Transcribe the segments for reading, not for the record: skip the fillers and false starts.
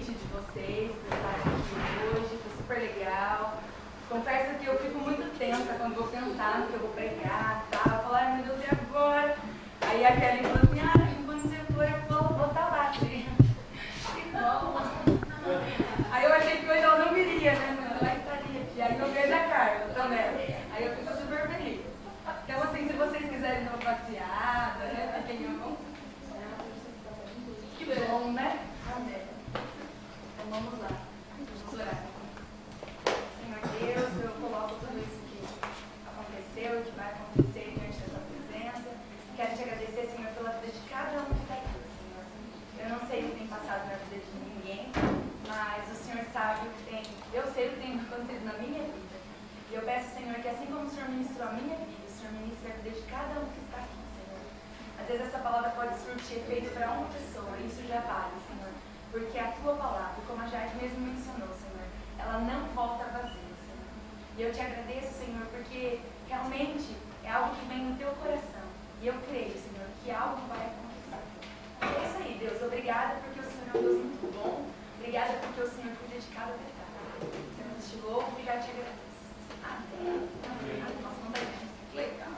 convite de vocês para estarem aqui hoje, foi super legal. Confesso que eu fico muito tensa quando vou pensar no que eu vou pregar, tá? Eu falo, ai meu Deus, e agora? Aí a Kelly falou assim, quando você for, eu vou estar lá, assim. Aí eu achei que hoje ela não viria, né? Mas ela estaria aqui. Aí eu vejo a Carla também. Aí eu fico super feliz. Então, assim, se vocês quiserem dar uma passeada, né? Fiquem à vontade. Que bom, né? Amém. Então vamos lá. Vamos orar. Senhor Deus, eu coloco tudo isso que aconteceu e que vai acontecer diante da tua presença. Quero te agradecer, Senhor, pela vida de cada um que está aqui, Senhor. Eu não sei o que tem passado na vida de ninguém, mas o Senhor sabe o que tem. Eu sei o que tem acontecido na minha vida. E eu peço, Senhor, que assim como o Senhor ministrou a minha vida, o Senhor ministre a vida de cada um que está aqui, Senhor. Às vezes essa palavra pode surtir efeito para uma pessoa, e isso já vale, Senhor. Porque a tua palavra, como a Jade mesmo mencionou, Senhor, ela não volta vazia, Senhor. E eu te agradeço, Senhor, porque realmente é algo que vem no teu coração. E eu creio, Senhor, que algo vai acontecer. É isso aí, Deus. Obrigada porque o Senhor é um Deus muito bom. Obrigada porque o Senhor cuida de cada detalhe. Senhor, eu te louvo e já te agradeço. Amém. Nossa, não vai ver. Legal.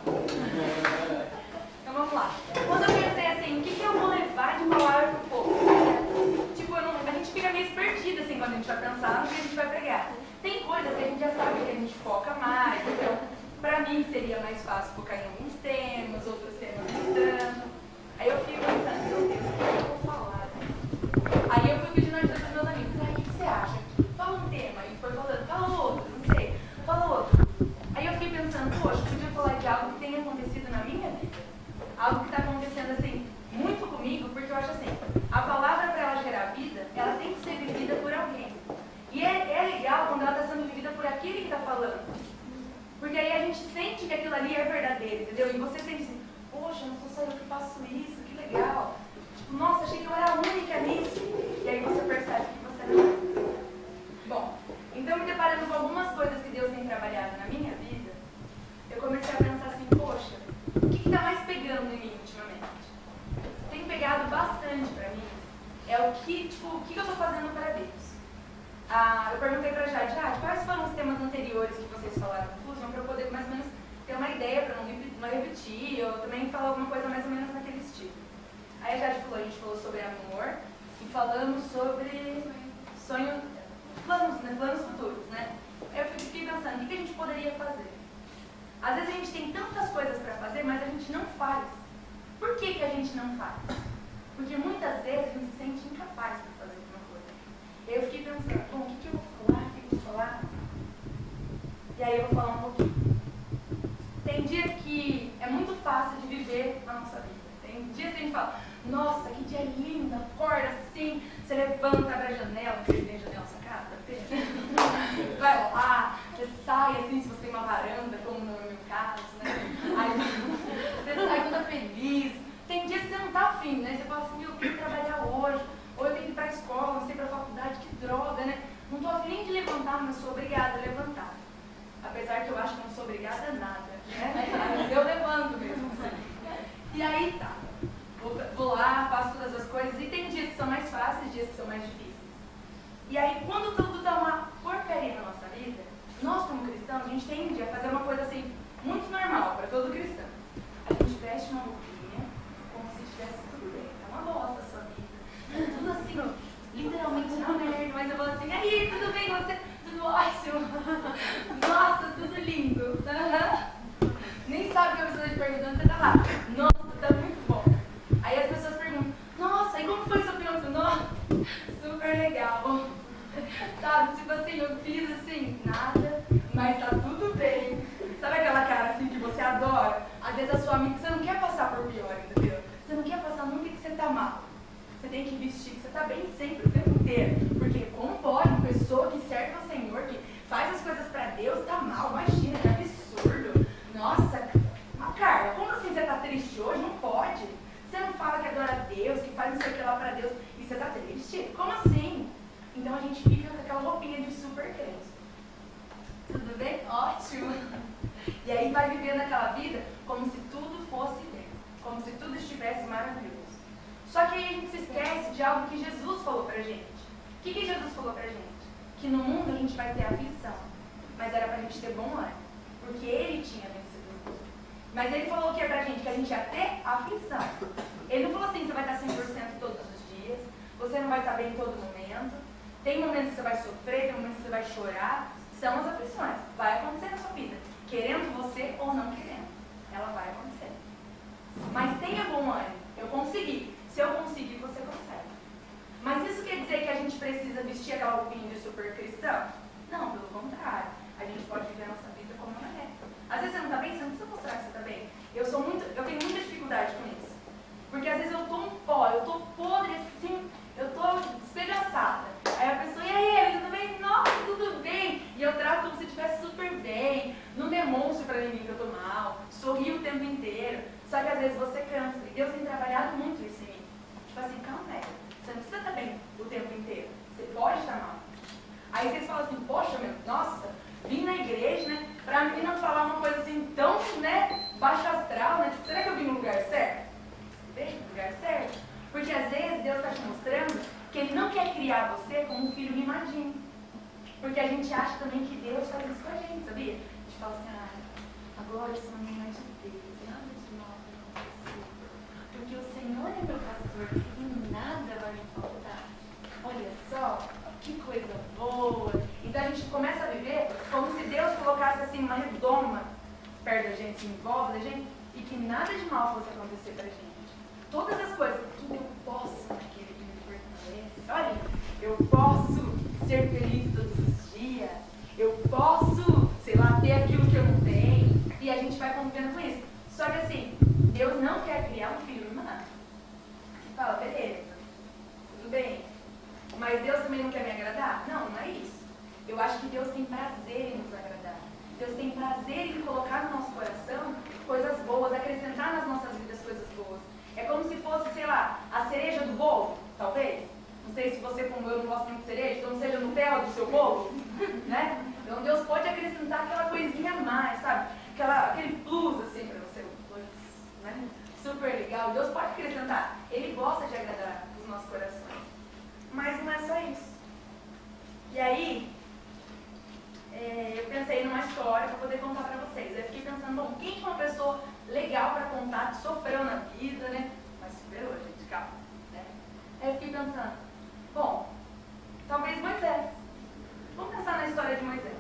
Então vamos lá. Quando eu pensei assim, o que eu vou levar de palavra pro povo? Tipo, a gente fica meio perdida assim quando a gente vai pensar no que a gente vai pregar. Tem coisas que a gente já sabe que a gente foca mais, então pra mim seria mais fácil focar em alguns temas, outros temas não tanto. Aí eu fico pensando, meu Deus, o que eu vou falar? Aí eu fui pedindo ajuda dos meus amigos, o que você acha? Fala um tema. E foi falando, fala outro, não sei, fala outro. Aí eu fiquei pensando, poxa, eu podia falar de algo que tenha acontecido na minha vida. Algo que está acontecendo assim, muito comigo, porque eu acho assim, a palavra para ela gerar vida, ela tem que ser vivida por alguém. E é legal quando ela está sendo vivida por aquele que está falando. Porque aí a gente sente que aquilo ali é verdadeiro, entendeu? E você sente assim, poxa, não sou só eu que faço isso, que legal. Tipo, nossa, achei que eu era a única nisso. E aí você percebe que você não é. Bom, então me deparando com algumas coisas que Deus tem trabalhado na minha vida, eu comecei a pensar assim, poxa, o que está mais pegando em mim ultimamente? Tem pegado bastante para mim. É o que, tipo, o que eu estou fazendo para Deus. Eu perguntei para a Jade, quais foram os temas anteriores que vocês falaram no Fusion, para eu poder mais ou menos ter uma ideia, para não repetir, ou também falar alguma coisa mais ou menos naquele estilo. Aí a Jade falou, a gente falou sobre amor, e falamos sobre sonho, planos futuros, né? Aí eu fiquei pensando, o que a gente poderia fazer? Às vezes a gente tem tantas coisas para fazer, mas a gente não faz. Por que a gente não faz? Porque muitas vezes a gente se sente incapaz para fazer alguma coisa. E aí eu fiquei pensando, bom, o que eu vou falar? O que eu vou falar? E aí eu vou falar um pouquinho. Tem dias que é muito fácil de viver a nossa vida. Tem dias que a gente fala, nossa, que dia lindo, acorda assim, você levanta, abre a janela, porque tem janela na sua casa, vai lá, você sai assim, se você tem uma varanda, como no meu caso, né? Aí você sai toda feliz. Tem dias que você não tá afim, né? Você fala assim, eu tenho que trabalhar hoje, ou eu tenho que ir pra escola, não sei, pra faculdade, que droga, né? Não tô afim nem de levantar, mas sou obrigada a levantar. Apesar que eu acho que não sou obrigada a nada, né? Mas eu levanto mesmo, assim. E aí tá. Vou lá, faço todas as coisas, e tem dias que são mais fáceis, dias que são mais difíceis. E aí, quando tudo tá uma porcaria na nossa vida, nós como cristãos, a gente tende a fazer uma coisa assim, muito normal para todo cristão. A gente veste uma roupinha, como se estivesse tudo bem, tá uma bosta a sua vida. Tudo assim, ó, literalmente na merda, mas eu falo assim, aí, tudo bem, você, tudo ótimo. Nossa, tudo lindo. Nem sabe o que a pessoa está te perguntando, você tá lá. Nossa, tá muito bom. Aí as pessoas perguntam, nossa, e como foi seu final de semana? Super legal. Sabe, tipo assim, eu fiz assim, nada, mas tá tudo bem. Sabe aquela cara assim que você adora? Às vezes a sua amiga, você não quer passar por pior, entendeu? Você não quer passar nunca que você tá mal. Você tem que vestir que você tá bem sempre, o tempo inteiro. Porque como pode uma pessoa que serve ao Senhor, que faz as coisas pra Deus, tá mal? Imagina, que absurdo. Nossa, Carla, como assim você tá triste hoje? Não pode. Você não fala que adora a Deus, que faz não sei o que lá pra Deus, e você tá triste? Como assim? Então a gente fica com aquela roupinha de super crente. Tudo bem? Ótimo! E aí vai vivendo aquela vida como se tudo fosse bem, como se tudo estivesse maravilhoso. Só que aí a gente se esquece de algo que Jesus falou pra gente, que Jesus falou pra gente? Que no mundo a gente vai ter aflição, mas era pra gente ter bom ânimo, porque Ele tinha vencido o mundo. Mas Ele falou que é pra gente, que a gente ia ter aflição. Ele não falou assim, você vai estar 100% todos os dias, você não vai estar bem em todo momento, tem momentos que você vai sofrer, tem momentos que você vai chorar, são as aflições, vai acontecer na sua vida, querendo você ou não querendo, ela vai acontecer. Mas tenha bom ânimo, eu consegui, se eu conseguir, você consegue. Mas isso quer dizer que a gente precisa vestir aquela roupinha de super cristão? Não, pelo contrário. A gente pode viver a nossa vida como ela é. Às vezes você não está bem, você não precisa mostrar que você está bem. Eu tenho muita dificuldade com isso. Porque às vezes eu estou um pó, eu estou podre assim, eu estou despedaçada. Aí a pessoa, e aí, tudo bem? Nossa, tudo bem. E eu trato como se estivesse super bem. Não demonstro para ninguém que eu estou mal. Sorrio o tempo inteiro. Só que às vezes você cansa. E Deus tem trabalhado muito isso em mim. Tipo assim, calma, você não precisa estar bem o tempo inteiro. Você pode estar mal. Aí vocês falam assim, poxa, nossa, vim na igreja, né? Pra mim não falar uma coisa assim tão, né, baixa astral, né? Tipo, será que eu vim no lugar certo? Bem, no lugar certo? Porque às vezes Deus está te mostrando que Ele não quer criar você como um filho mimadinho. Porque a gente acha também que Deus faz isso com a gente, sabia? A gente fala assim, agora eu sou uma menina de Deus, nada de mal vai acontecer. Porque o Senhor é meu pastor e nada vai me faltar. Olha só, que coisa boa. Então a gente começa a viver como se Deus colocasse assim uma redoma perto da gente, em volta da gente, e que nada de mal fosse acontecer pra gente. Todas as coisas, tudo eu posso naquele que me fortalece. Olha, eu posso ser feliz todos os dias. Eu posso, sei lá, ter aquilo que eu não tenho. E a gente vai convivendo com isso. Só que assim, Deus não quer criar um filho humano. Você fala, beleza, tudo bem. Mas Deus também não quer me agradar? Não, não é isso. Eu acho que Deus tem prazer em nos agradar. Deus tem prazer em colocar no nosso coração coisas boas, acrescentar nas nossas vidas coisas boas. É como se fosse, sei lá, a cereja do bolo, talvez. Não sei se você, como eu, não gosta muito de cereja, então seja no Nutella do seu bolo, né? Então Deus pode acrescentar aquela coisinha a mais, sabe? Aquele plus, assim, para você, né? Super legal. Deus pode acrescentar. Ele gosta de agradar os nossos corações. Mas não é só isso. E aí, eu pensei numa história para poder contar para vocês. Eu fiquei pensando, bom, quem é uma pessoa legal para contar, que sofreu na vida, né? Mas superou, gente, calma. Né? Aí eu fiquei pensando, bom, talvez Moisés. Vamos pensar na história de Moisés.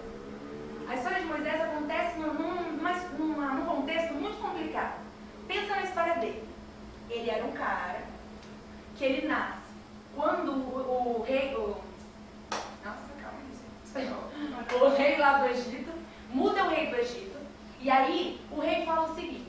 A história de Moisés acontece num contexto muito complicado. Pensa na história dele. Ele era um cara que ele nasce quando o rei... Nossa, calma aí, o rei lá do Egito, muda o rei do Egito, e aí o rei fala o seguinte,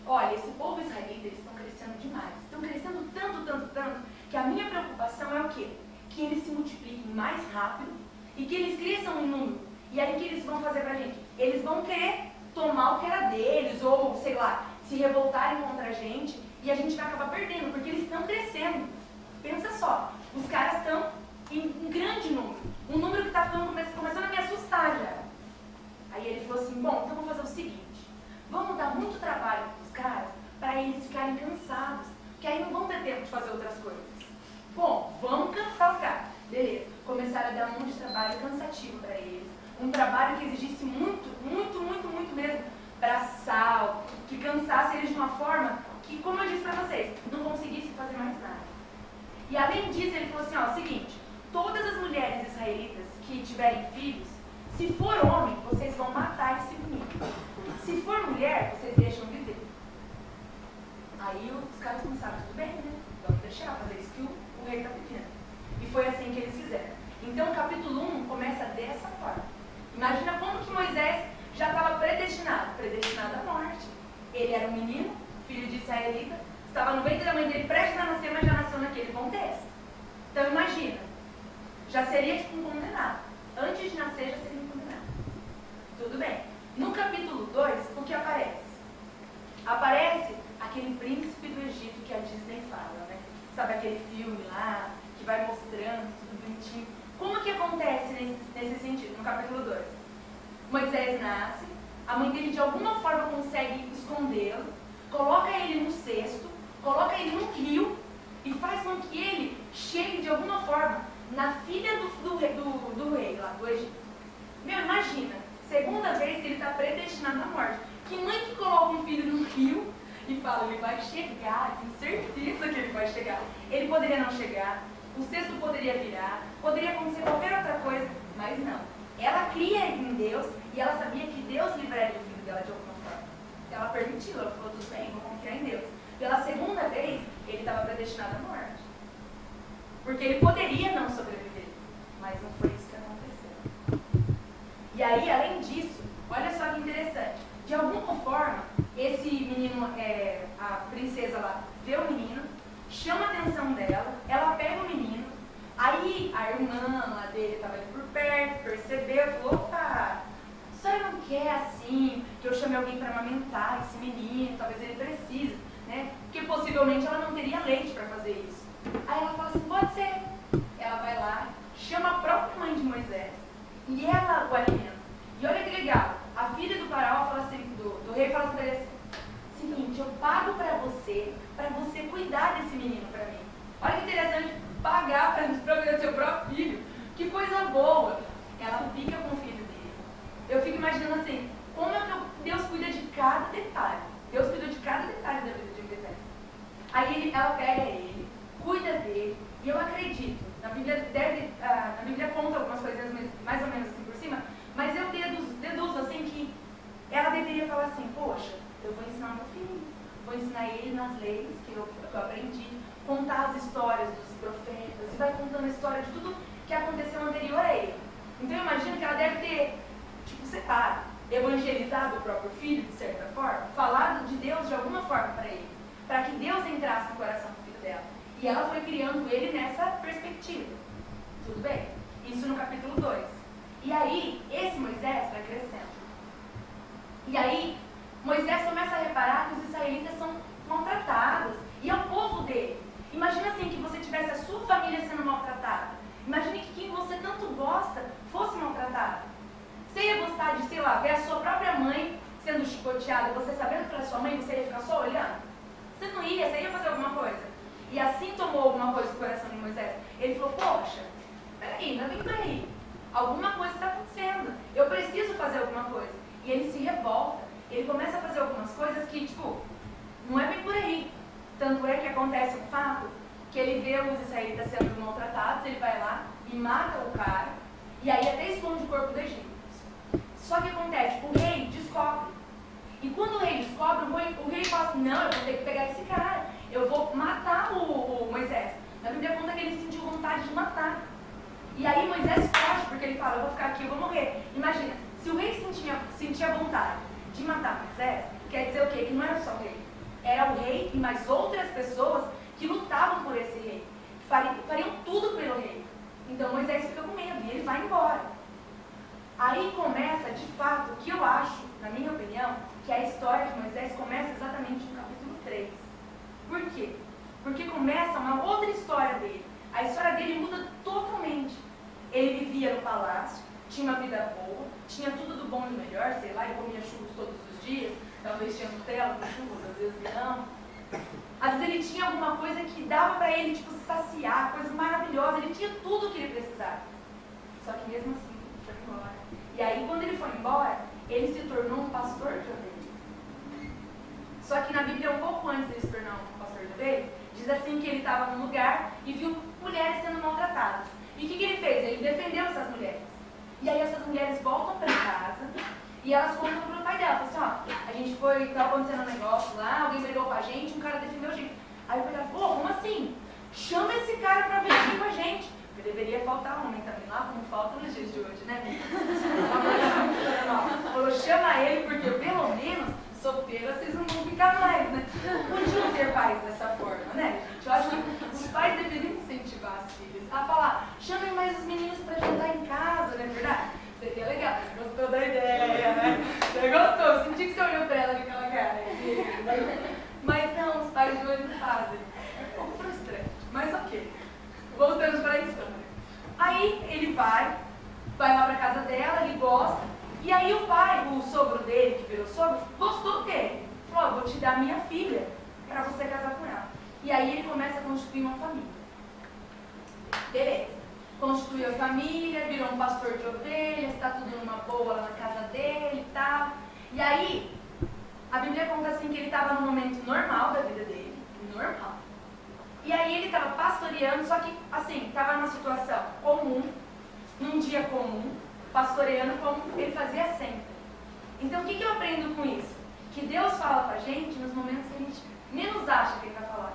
olha, esse povo israelita, eles estão crescendo demais, estão crescendo tanto, que a minha preocupação é o quê? Que eles se multipliquem mais rápido e que eles cresçam em número. E aí o que eles vão fazer pra gente? Eles vão querer tomar o que era deles, ou sei lá, se revoltarem contra a gente, e a gente vai acabar perdendo, porque eles estão crescendo. Pensa só, os caras estão em um grande número, um número que está começando a me assustar já. Aí ele falou assim, bom, então vamos fazer o seguinte, vamos dar muito trabalho para os caras, para eles ficarem cansados, que aí não vão ter tempo de fazer outras coisas. Bom, vamos cansar os caras. Beleza, começaram a dar um monte de trabalho cansativo para eles, um trabalho que exigisse muito mesmo, braçal, que cansasse eles de uma forma que, como eu disse para vocês, não conseguisse fazer mais nada. E além disso, ele falou assim, ó, seguinte, todas as mulheres israelitas que tiverem filhos, se for homem, vocês vão matar esse menino. Se for mulher, vocês deixam viver. Aí os caras começaram, tudo bem, né? Vamos deixar fazer isso que o rei está pedindo. E foi assim que eles fizeram. Então o capítulo 1 começa dessa forma. Imagina como que Moisés já estava predestinado à morte. Ele era um menino, filho de israelita, estava no ventre da mãe dele, prestes a nascer, mas já nasceu naquele contexto. Então imagina, já seria tipo um condenado. Antes de nascer já seria um condenado. Tudo bem. No capítulo 2, o que aparece? Aparece aquele príncipe do Egito que a Disney fala, né? Sabe aquele filme lá, que vai mostrando tudo bonitinho. Como que acontece nesse sentido, no capítulo 2? Moisés nasce, a mãe dele de alguma forma consegue escondê-lo, coloca ele no cesto, coloca ele num rio e faz com que ele chegue de alguma forma na filha do rei lá, do Egito. Meu, imagina, segunda vez que ele está predestinado à morte. Que mãe que coloca um filho no rio e fala, ele vai chegar, tenho certeza que ele vai chegar. Ele poderia não chegar, o cesto poderia virar, poderia acontecer qualquer outra coisa, mas não. Ela cria em Deus e ela sabia que Deus livraria o filho dela de alguma forma. Ela permitiu, ela falou, tudo bem, vou confiar em Deus. Pela segunda vez, ele estava predestinado à morte. Porque ele poderia não sobreviver, mas não foi isso que aconteceu. E aí, além disso, olha só que interessante. De alguma forma, esse menino, a princesa lá, vê o menino, chama a atenção dela, ela pega o menino, aí a irmã lá dele estava ali por perto, percebeu, falou, opa, a senhora não quer assim, que eu chame alguém para amamentar esse menino, talvez ele precise, né? Porque possivelmente ela não teria leite para fazer isso. Aí ela fala assim, pode ser. Ela vai lá, chama a própria mãe de Moisés, e ela o alimenta. E olha que legal, a filha do faraó fala assim, do rei fala assim para ele assim, seguinte, eu pago para você cuidar desse menino para mim. Olha que interessante, pagar para cuidar do seu próprio filho. Que coisa boa. Ela fica com o filho dele. Eu fico imaginando assim, como é que Deus cuida de cada detalhe. Deus cuidou de cada detalhe da vida de Moisés. Aí ela pega ele, cuida dele, e eu acredito, na Bíblia conta algumas coisas mais ou menos assim por cima, mas eu deduzo assim que ela deveria falar assim, poxa, eu vou ensinar meu filho, vou ensinar ele nas leis que eu aprendi, contar as histórias dos profetas, e vai contando a história de tudo que aconteceu anterior a ele. Então eu imagino que ela deve ter, evangelizado o próprio filho, de certa forma, falado de Deus de alguma forma para ele, para que Deus entrasse no coração do filho dela. E ela foi criando ele nessa perspectiva. Tudo bem? Isso no capítulo 2. E aí, esse Moisés vai crescendo. E aí, Moisés começa a reparar que os israelitas são maltratados. E é o povo dele. Imagina assim, que você tivesse a sua família sendo maltratada. Imagine que quem você tanto gosta fosse maltratado. Você ia gostar de, ver a sua própria mãe sendo chicoteada, e você sabendo que era sua mãe, você ia ficar só olhando? Você não ia, você ia fazer alguma coisa. E assim tomou alguma coisa no coração de Moisés. Ele falou, poxa, peraí, não é bem por aí. Alguma coisa está acontecendo. Eu preciso fazer alguma coisa. E ele se revolta. Ele começa a fazer algumas coisas que, não é bem por aí. Tanto é que acontece um fato que ele vê os israelitas sendo maltratados, ele vai lá e mata o cara, e aí até esconde o corpo do Egito. Só que acontece, o rei descobre. E quando o rei descobre, o rei fala assim, não, eu vou ter que pegar esse cara, eu vou matar o Moisés. Na Bíblia conta que ele sentiu vontade de matar. E aí Moisés foge, porque ele fala, eu vou ficar aqui, eu vou morrer. Imagina, se o rei sentia vontade de matar Moisés, quer dizer o quê? Que não era só o rei. Era o rei e mais outras pessoas que lutavam por esse rei. Fariam tudo pelo rei. Então Moisés fica com medo e ele vai embora. Aí começa, de fato, o que eu acho, na minha opinião, que a história de Moisés começa exatamente no capítulo 3. Por quê? Porque começa uma outra história dele. A história dele muda totalmente. Ele vivia no palácio, tinha uma vida boa, tinha tudo do bom e do melhor, sei lá, ele comia churros todos os dias, talvez tinha Nutella com churros, às vezes não. Às vezes ele tinha alguma coisa que dava para ele, se saciar, coisa maravilhosa, ele tinha tudo o que ele precisava. Só que mesmo assim, ele foi embora. E aí, quando ele foi embora, ele se tornou um pastor de ovelhas. Só que na Bíblia, um pouco antes de ele se tornar um pastor de ovelhas, diz assim que ele estava num lugar e viu mulheres sendo maltratadas. E o que ele fez? Ele defendeu essas mulheres. E aí essas mulheres voltam para casa e elas contam para o pai dela. Falam assim, a gente estava acontecendo um negócio lá, alguém brigou com a gente, um cara defendeu a gente. Aí o pai dela falou, como assim? Chama esse cara para vir aqui com a gente. Porque deveria faltar homem também lá, como falta nos dias de hoje, né? Falou, chama ele, porque pelo menos solteira vocês não vão ficar mais, né? Podiam ter pais dessa forma, né, gente? Eu acho que os pais deveriam incentivar as filhas a falar, chamem mais os meninos para jantar em casa, não é verdade? Seria legal. Você gostou da ideia, né? Você gostou, eu senti que você olhou para ela com aquela cara. Mas não, os pais de hoje não fazem. É um pouco frustrante, mas ok. Voltamos para a história. Aí ele vai lá para casa dela, ele gosta. E aí o pai, o sogro dele, que virou sogro, gostou dele. Falou, vou te dar minha filha para você casar com ela. E aí ele começa a constituir uma família. Beleza. constituiu a família, virou um pastor de ovelhas, está tudo numa boa lá na casa dele e tal. E aí, a Bíblia conta assim que ele estava num momento normal da vida dele, normal. E aí ele estava pastoreando, só que assim, estava numa situação comum, num dia comum, pastoreando como ele fazia sempre. Então o que eu aprendo com isso? Que Deus fala com a gente nos momentos que a gente menos acha que ele vai falar.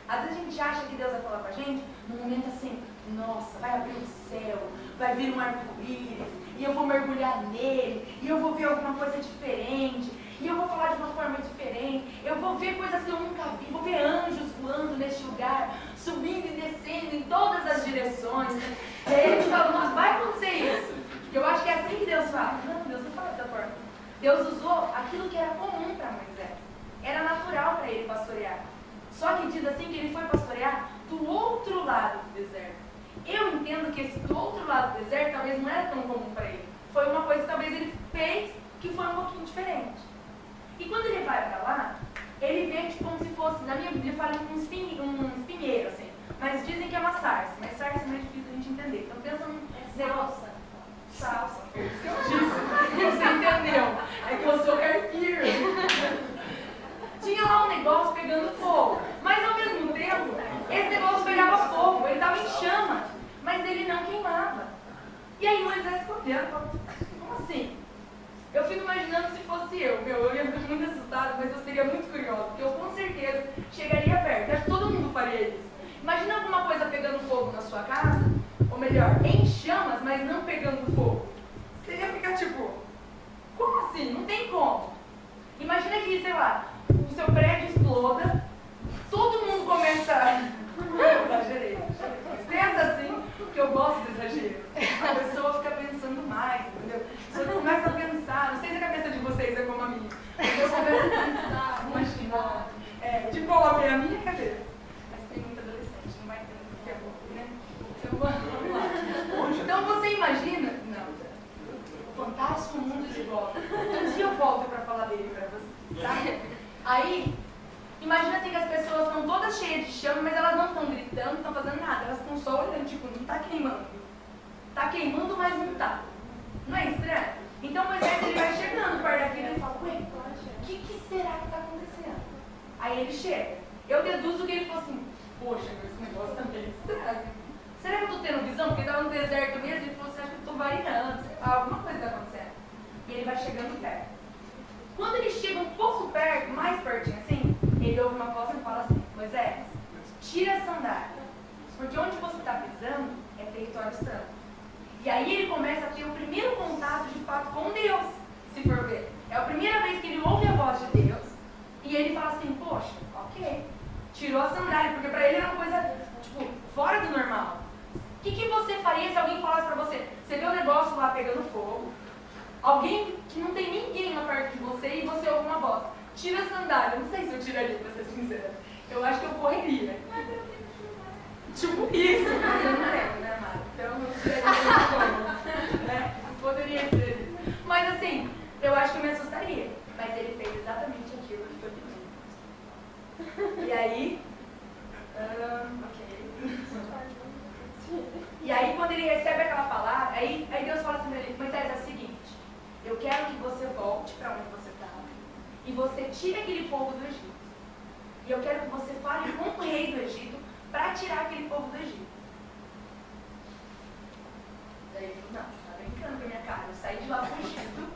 Às vezes a gente acha que Deus vai falar com a gente num momento assim, nossa, vai abrir o céu, vai vir um arco-íris, e eu vou mergulhar nele, e eu vou ver alguma coisa diferente, e eu vou falar de uma forma diferente, eu vou ver coisas que eu nunca vi, vou ver anjos voando neste lugar, subindo e descendo em todas as direções. E aí ele fala, nossa, vai acontecer isso. Eu acho que é assim que Deus fala. Não, Deus não fala dessa forma. Deus usou aquilo que era comum para Moisés. Era natural para ele pastorear. Só que diz assim que ele foi pastorear do outro lado do deserto. Eu entendo que esse do outro lado do deserto talvez não era tão comum para ele. Foi uma coisa que talvez ele fez que foi um pouquinho diferente. E quando ele vai para lá, ele vê tipo, como se fosse, na minha Bíblia fala um espinheiro, assim. Mas dizem que é uma sarça. Mas sarça é mais difícil a gente entender. Então pensa num negócio. Salsa. Você entendeu? É que eu sou carpir. Tinha lá um negócio pegando fogo. Mas ao mesmo tempo, esse negócio pegava fogo. Ele estava em chamas. Mas ele não queimava. E aí Moisés ficou olhando. Como assim? Eu fico imaginando se fosse eu ia ficar muito assustada, mas eu seria muito curiosa, porque eu com certeza chegaria perto. Acho que todo mundo faria isso. Imagina alguma coisa pegando fogo na sua casa, ou melhor, em chamas, mas não pegando fogo. Você ia ficar tipo, como assim? Não tem como. Imagina que, sei lá, o seu prédio exploda, todo mundo começa... Eu exagerei. Pensa assim, porque eu gosto de exagero. A pessoa fica pensando mais, entendeu? Você começa a pensar, não sei se a cabeça de vocês é como a minha, mas eu começo a pensar, imaginar, tipo a minha cabeça. Mas tem muito adolescente, não vai entender isso que é bom, né? Então vamos lá. Então você imagina, não, o fantástico mundo de volta. Um dia eu volto para falar dele para vocês, tá? Aí, imagina assim que as pessoas estão todas cheias de chama, mas elas não estão gritando, não estão fazendo nada, elas estão só olhando, tipo, não está queimando. Está queimando, mas não está. Não é estranho? Então Moisés ele vai chegando perto daquilo e fala, ué, o que será que está acontecendo? Aí ele chega. Eu deduzo que ele falou assim, poxa, esse negócio tá meio estranho. Será que eu estou tendo visão? Porque estava no deserto mesmo, ele falou assim, acho que eu estou variando, alguma coisa está acontecendo. E ele vai chegando perto. Quando ele chega um pouco perto, mais pertinho assim, ele ouve uma voz e fala assim, Moisés, tira a sandália, porque onde você está pisando é território santo. E aí ele começa a ter o primeiro contato de fato com Deus, se for ver. É a primeira vez que ele ouve a voz de Deus e ele fala assim, poxa, ok, tirou a sandália, porque para ele era uma coisa, tipo, fora do normal. O que você faria se alguém falasse para você, você vê o negócio lá pegando fogo, alguém que não tem ninguém lá perto de você e você ouve uma voz, tira a sandália, não sei se eu tiraria, para ser sincera, eu acho que eu correria. Tipo isso, mas eu não lembro, né, Mara? Então eu não tiraria né? Poderia ser isso. Mas assim, eu acho que eu me assustaria. Mas ele fez exatamente aquilo que eu pedi. E aí, ok. E aí quando ele recebe aquela palavra, aí Deus fala assim pra ele, Moisés, é o seguinte, eu quero que você volte para onde você estava e você tire aquele povo do Egito. E eu quero que você fale com o rei do Egito para tirar aquele povo do Egito. Daí ele falou, não, você está brincando com a minha cara, eu saí de lá fugido,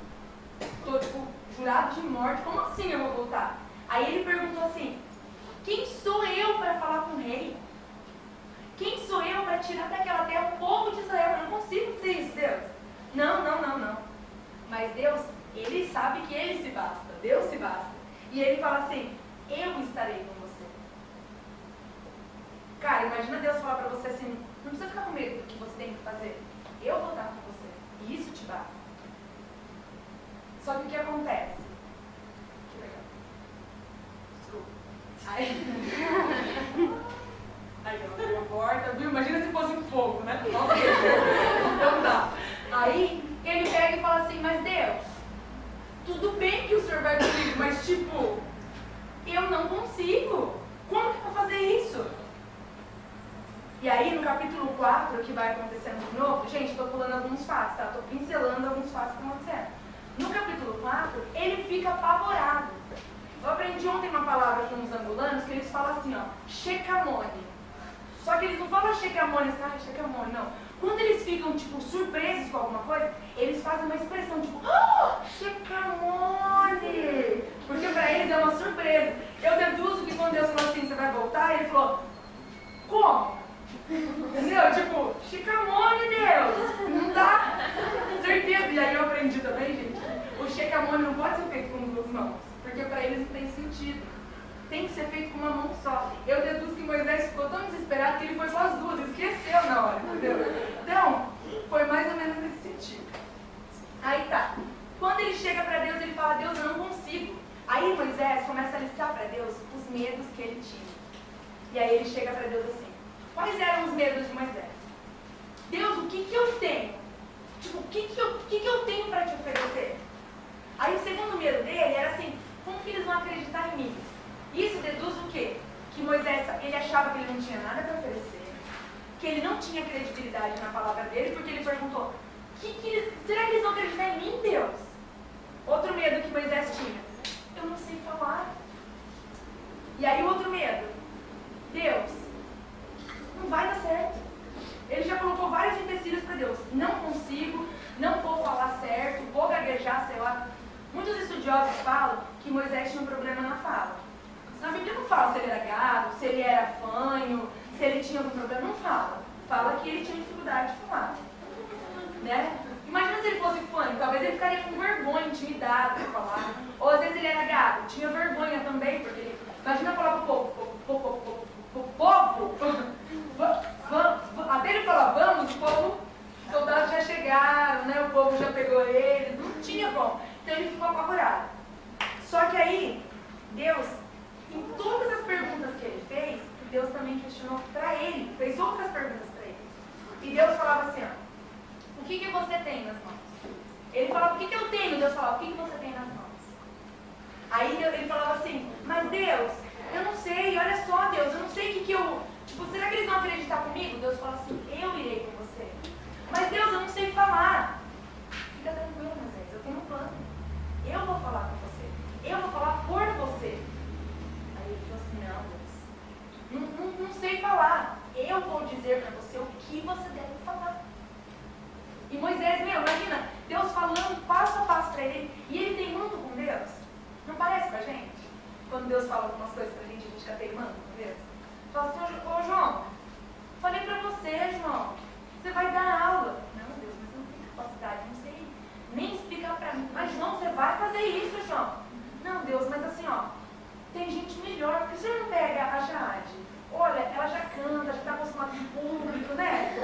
estou tipo, jurado de morte, como assim eu vou voltar? Aí ele perguntou assim, quem sou eu para falar com o rei? Quem sou eu para tirar daquela terra o povo de Israel? Eu não consigo dizer isso, Deus. Não. Mas Deus, ele sabe que ele se basta, Deus se basta. E ele fala assim, eu estarei com você. Cara, imagina Deus falar para você assim, não precisa ficar com medo do que você tem que fazer. Eu vou estar com você. E isso te basta. Só que o que acontece? Que legal. Desculpa. Aí eu abri a porta, viu? Imagina se fosse um fogo, né? Então tá. Aí ele pega e fala assim, mas Deus, tudo bem que o senhor vai comigo, mas tipo, eu não consigo. Como que eu vou fazer isso? E aí, no capítulo 4, que vai acontecendo de novo, gente, estou pulando alguns fatos, tá? Estou pincelando alguns fatos que estão acontecendo. No capítulo 4, ele fica apavorado. Eu aprendi ontem uma palavra com os angolanos que eles falam assim, ó, checamone. Só que eles não falam checamone, assim, checamone, não. Quando eles ficam, tipo, surpresos com alguma coisa, eles fazem uma expressão, tipo, checamone. Porque pra eles é uma surpresa. Eu deduzo que quando Deus falou assim, você vai voltar, ele falou, como? Entendeu? Tipo, checamone, Deus. Não dá. Certeza. E aí eu aprendi também, gente, o checamone não pode ser feito com duas mãos. Porque pra eles não tem sentido. Tem que ser feito com uma mão só. Eu deduzo que Moisés ficou tão desesperado que ele foi com as duas, esqueceu na hora, entendeu? Então, foi mais ou menos nesse sentido. Aí tá. Quando ele chega para Deus, ele fala, Deus, eu não consigo. Aí Moisés começa a listar para Deus os medos que ele tinha. E aí ele chega para Deus assim, quais eram os medos de Moisés? Deus, o que eu tenho? Tipo, o que eu tenho para te oferecer? Aí o segundo medo dele era assim, como que eles vão acreditar em mim? Isso deduz o quê? Que Moisés, ele achava que ele não tinha nada para oferecer, que ele não tinha credibilidade na palavra dele, porque ele perguntou, será que eles vão acreditar em mim, Deus? Outro medo que Moisés tinha, eu não sei falar. E aí o outro medo, Deus, não vai dar certo. Ele já colocou vários empecilhos para Deus, não consigo, não vou falar certo, vou gaguejar, sei lá. Muitos estudiosos falam que Moisés tinha um problema na fala. Na Bíblia não fala se ele era gago, se ele era fanho, se ele tinha algum problema, não fala. Fala que ele tinha dificuldade de falar. Né? Imagina se ele fosse fanho, talvez ele ficaria com vergonha, intimidado para falar. Ou às vezes ele era gago, tinha vergonha também, porque ele... Imagina falar pro povo, até ele falar vamos, o povo, os soldados já chegaram, né? O povo já pegou eles, não tinha como. Então ele ficou apavorado. Só que aí, Deus, em todas as perguntas que ele fez, Deus também questionou para ele, fez outras perguntas para ele. E Deus falava assim, ó, o que você tem nas mãos? Ele falava, o que eu tenho? Deus falava, o que você tem nas mãos? Aí ele falava assim, mas Deus, eu não sei, olha só Deus, eu não sei o que eu... Tipo, será que eles vão acreditar comigo? Deus fala assim, eu irei com você. Mas Deus, eu não sei falar. Fica tranquilo, Moisés, eu tenho um plano. Eu vou falar com você. Eu vou falar por você. Aí ele falou assim, não, Deus, não sei falar. Eu vou dizer para você o que você deve falar. E Moisés, imagina, Deus falando passo a passo para ele. E ele tem muito com Deus. Não parece com a gente? Quando Deus fala algumas coisas pra gente, a gente fica teimando com Deus. Fala assim, ô João, falei pra você, João, você vai dar aula. Não, Deus, mas eu não tenho capacidade, não sei nem explicar pra mim. Mas João, você vai fazer isso, João. Não, Deus, mas assim, ó, tem gente melhor. Por que você não pega a Jade? Olha, ela já canta, já tá acostumada com o público, né?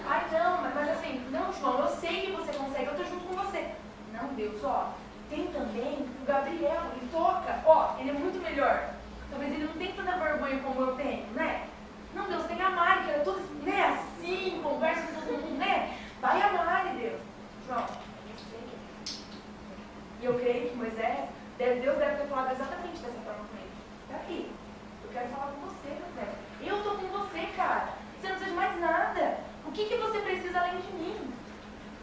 Ai, não, mas assim, não, João, eu sei que você consegue, eu tô junto com você. Não, Deus, ó, tem também o Gabriel, ele toca, ó, ele é muito melhor. Talvez ele não tenha tanta vergonha como eu tenho, né? Não, Deus, tem a Mari, que ela é toda, né, assim, conversa com todo mundo, né? Vai a Mari, Deus. João, eu sei. E eu creio que Moisés, Deus deve ter falado exatamente dessa forma com ele. Peraí, eu quero falar com você, Moisés. Eu tô com você, cara. Você não precisa de mais nada. O que você precisa além de mim?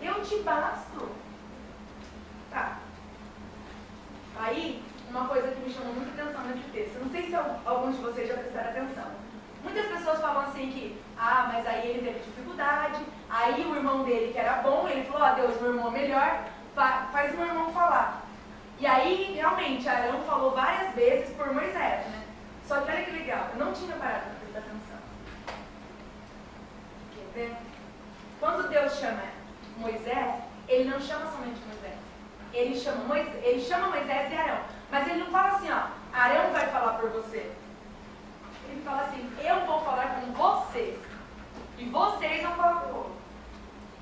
Eu te basto. Tá. Aí, uma coisa que me chamou muita atenção nesse texto, eu não sei se alguns de vocês já prestaram atenção. Muitas pessoas falam assim que, mas aí ele teve dificuldade, aí o irmão dele que era bom, ele falou, Deus, meu irmão é melhor, faz meu irmão falar. E aí, realmente, Arão falou várias vezes por Moisés, né? Só que olha que legal, eu não tinha parado para prestar atenção. Quer ver? Quando Deus chama Moisés, ele não chama somente Moisés. Ele chama Moisés e Arão. Mas ele não fala assim, Arão vai falar por você. Ele fala assim, eu vou falar com vocês. E vocês vão falar com o povo.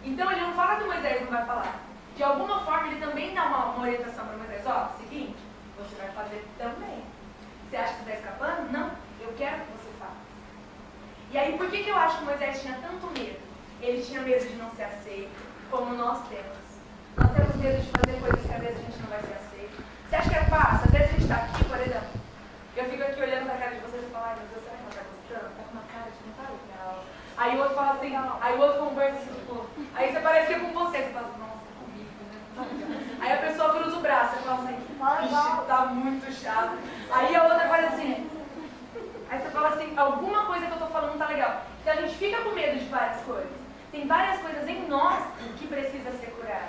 Então ele não fala que Moisés não vai falar. De alguma forma ele também dá uma orientação para Moisés. Seguinte, você vai fazer também. Você acha que você está escapando? Não, eu quero que você faça. E aí por que eu acho que Moisés tinha tanto medo? Ele tinha medo de não ser aceito, como nós temos. Nós temos medo de fazer coisas que às vezes a gente não vai ser aceito. Você acha que é fácil? Às vezes a gente está aqui, por exemplo, eu fico aqui olhando para a cara de vocês e falo, ai meu Deus, será que ela está gostando? Está com uma cara de não está legal. Aí o outro fala assim, aí o outro conversa assim, tipo, aí você parece que é com você fala assim, nossa, é comigo, né? Aí a pessoa cruza o braço e fala assim, ixi, tá muito chato. Aí a outra faz assim, aí você fala assim, alguma coisa que eu tô falando não tá legal. Então a gente fica com medo de várias coisas. Tem várias coisas em nós que precisa ser curada.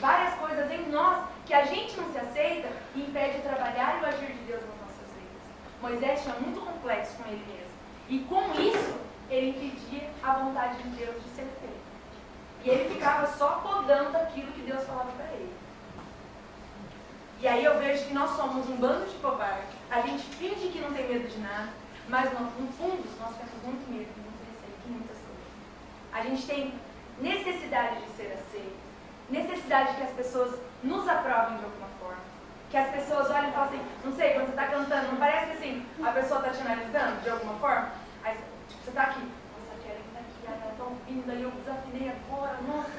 Várias coisas em nós que a gente não se aceita e impede o trabalhar e o agir de Deus nas nossas vidas. Moisés tinha muito complexo com ele mesmo. E com isso, ele impedia a vontade de Deus de ser feita. E ele ficava só podando aquilo que Deus falava para ele. E aí eu vejo que nós somos um bando de covardes. A gente finge que não tem medo de nada, mas no fundo nós temos muito medo, muito receio de muitas coisas. A gente tem necessidade de ser aceito, necessidade de que as pessoas nos aprovem de alguma forma. Que as pessoas olhem e falem assim, não sei, quando você está cantando, não parece que assim, a pessoa está te analisando de alguma forma? Aí tipo, você está aqui, nossa, a Karen está aqui, ela está ouvindo, aí eu desafinei agora, nossa,